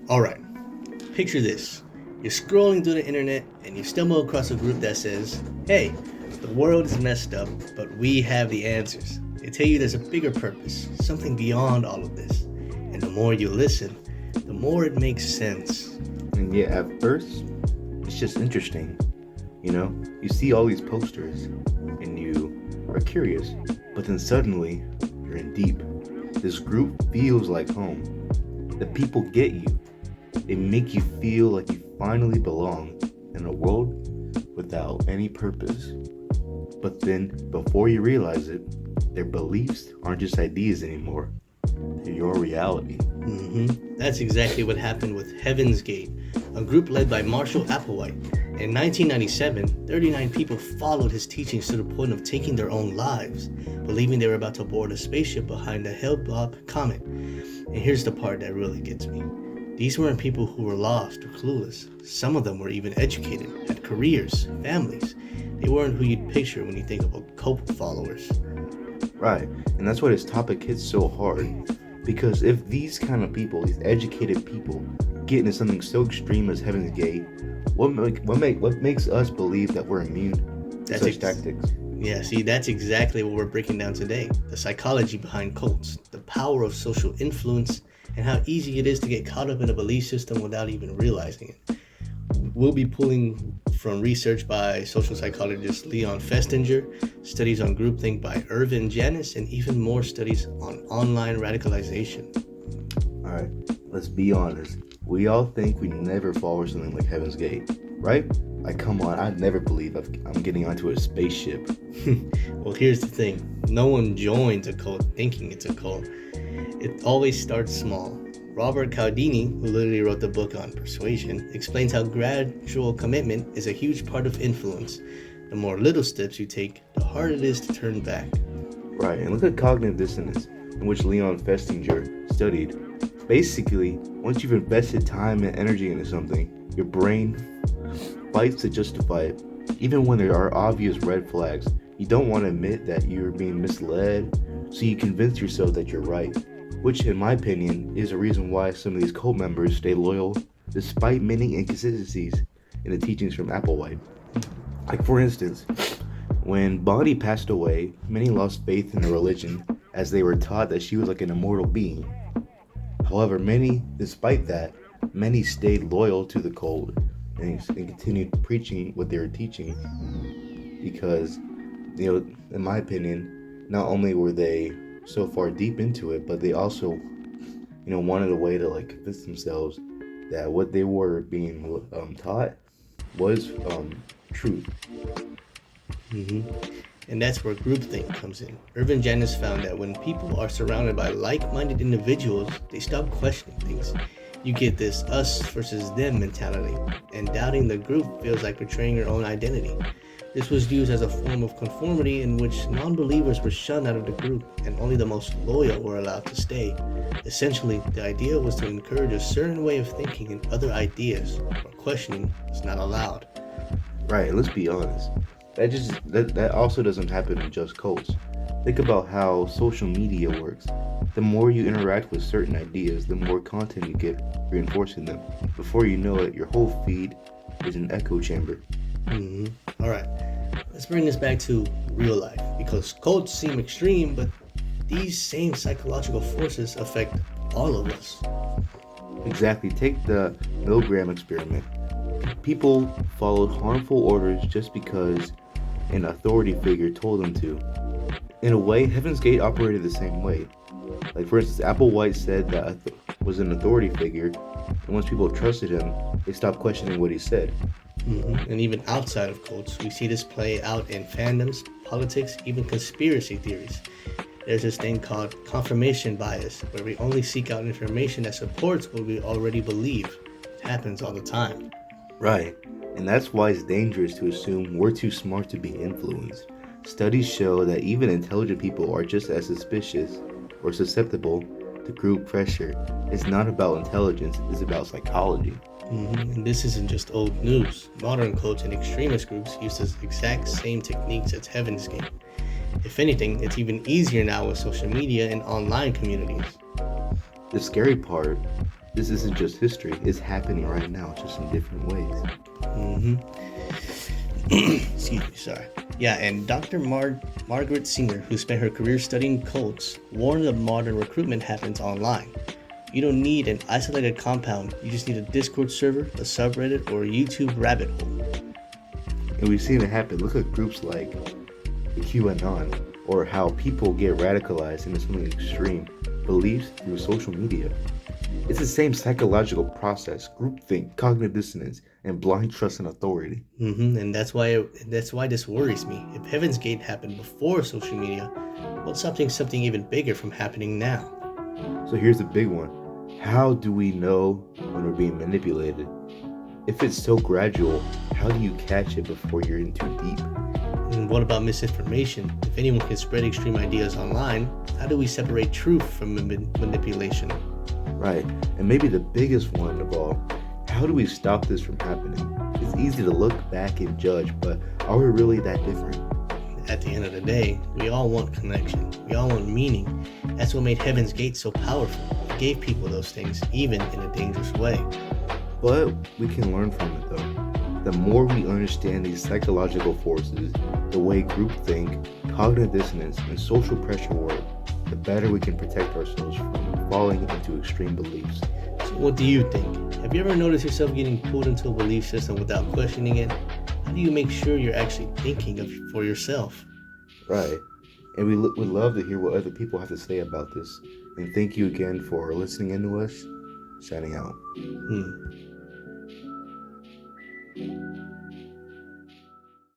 Alright, picture this. You're scrolling through the internet and you stumble across a group that says, hey, the world is messed up, but we have the answers. They tell you there's a bigger purpose, something beyond all of this. And the more you listen, the more it makes sense. And yet, at first, it's just interesting. You see all these posters and you are curious, but then suddenly you're in deep. This group feels like home. The people get you. They make you feel like you finally belong in a world without any purpose. But then, before you realize it, their beliefs aren't just ideas anymore. They're your reality. That's exactly what happened with Heaven's Gate, a group led by Marshall Applewhite. In 1997, 39 people followed his teachings to the point of taking their own lives, believing they were about to board a spaceship behind a Hale-Bopp comet. And here's the part that really gets me. These weren't people who were lost or clueless. Some of them were even educated, had careers, families. They weren't who you'd picture when you think of cult followers. Right, and that's why this topic hits so hard. Because if these kind of people, these educated people, get into something so extreme as Heaven's Gate, what makes us believe that we're immune to such tactics? Yeah, see, that's exactly what we're breaking down today. The psychology behind cults, the power of social influence, and how easy it is to get caught up in a belief system without even realizing it. We'll be pulling from research by social psychologist Leon Festinger, studies on groupthink by Irvin Janis, and even more studies on online radicalization. Alright, let's be honest. We all think we never fall for something like Heaven's Gate, right? Like, come on, I'd never believe I'm getting onto a spaceship. Well, here's the thing. No one joins a cult thinking it's a cult. It always starts small. Robert Cialdini, who literally wrote the book on persuasion, explains how gradual commitment is a huge part of influence. The more little steps you take, the harder it is to turn back. Right, and look at cognitive dissonance, in which Leon Festinger studied. Basically, once you've invested time and energy into something, your brain fights to justify it, even when there are obvious red flags. You don't want to admit that you're being misled, so you convince yourself that you're right. Which, in my opinion, is a reason why some of these cult members stay loyal despite many inconsistencies in the teachings from Applewhite. Like, for instance, when Bonnie passed away, many lost faith in the religion as they were taught that she was like an immortal being. However, despite that, many stayed loyal to the cult and continued preaching what they were teaching because, in my opinion, not only were they so far deep into it, but they also, wanted a way to like convince themselves that what they were being taught was truth. And that's where groupthink comes in. Irvin Janis found that when people are surrounded by like-minded individuals, they stop questioning things. You get this us versus them mentality, and doubting the group feels like betraying your own identity. This was used as a form of conformity in which non-believers were shunned out of the group and only the most loyal were allowed to stay. Essentially, the idea was to encourage a certain way of thinking and other ideas, where questioning is not allowed. Right, let's be honest. That also doesn't happen in just cults. Think about how social media works. The more you interact with certain ideas, the more content you get reinforcing them. Before you know it, your whole feed is an echo chamber. Alright, let's bring this back to real life, because cults seem extreme, but these same psychological forces affect all of us. Exactly, take the milligram experiment. People followed harmful orders just because an authority figure told them to. In a way, Heaven's Gate operated the same way. Like, for instance, Applewhite said that was an authority figure, and once people trusted him, they stopped questioning what he said. And even outside of cults, we see this play out in fandoms, politics, even conspiracy theories. There's this thing called confirmation bias, where we only seek out information that supports what we already believe. It happens all the time. Right, and that's why it's dangerous to assume we're too smart to be influenced. Studies show that even intelligent people are just as suspicious or susceptible to group pressure. It's not about intelligence, it's about psychology. And this isn't just old news. Modern cults and extremist groups use the exact same techniques as Heaven's Gate. If anything, it's even easier now with social media and online communities. The scary part This isn't just history, it's happening right now, just in different ways. Hmm. Excuse me, sorry. Yeah, and Dr. Margaret Singer, who spent her career studying cults, warned that modern recruitment happens online. You don't need an isolated compound, you just need a Discord server, a subreddit, or a YouTube rabbit hole. And we've seen it happen. Look at groups like the QAnon, or how people get radicalized into something extreme beliefs through social media. It's the same psychological process: groupthink, cognitive dissonance, and blind trust in authority. And that's why this worries me. If Heaven's Gate happened before social media, what's stopping something even bigger from happening now? So here's the big one. How do we know when we're being manipulated? If it's so gradual, how do you catch it before you're in too deep? And what about misinformation? If anyone can spread extreme ideas online, how do we separate truth from manipulation? Right, and maybe the biggest one of all, how do we stop this from happening? It's easy to look back and judge, but are we really that different? At the end of the day, we all want connection. We all want meaning. That's what made Heaven's Gate so powerful. It gave people those things, even in a dangerous way. But we can learn from it though. The more we understand these psychological forces, the way groupthink, cognitive dissonance, and social pressure work, the better we can protect ourselves from falling into extreme beliefs. So what do you think? Have you ever noticed yourself getting pulled into a belief system without questioning it? How do you make sure you're actually thinking of for yourself? Right. And we would love to hear what other people have to say about this. And thank you again for listening in to us. Signing out. Hmm.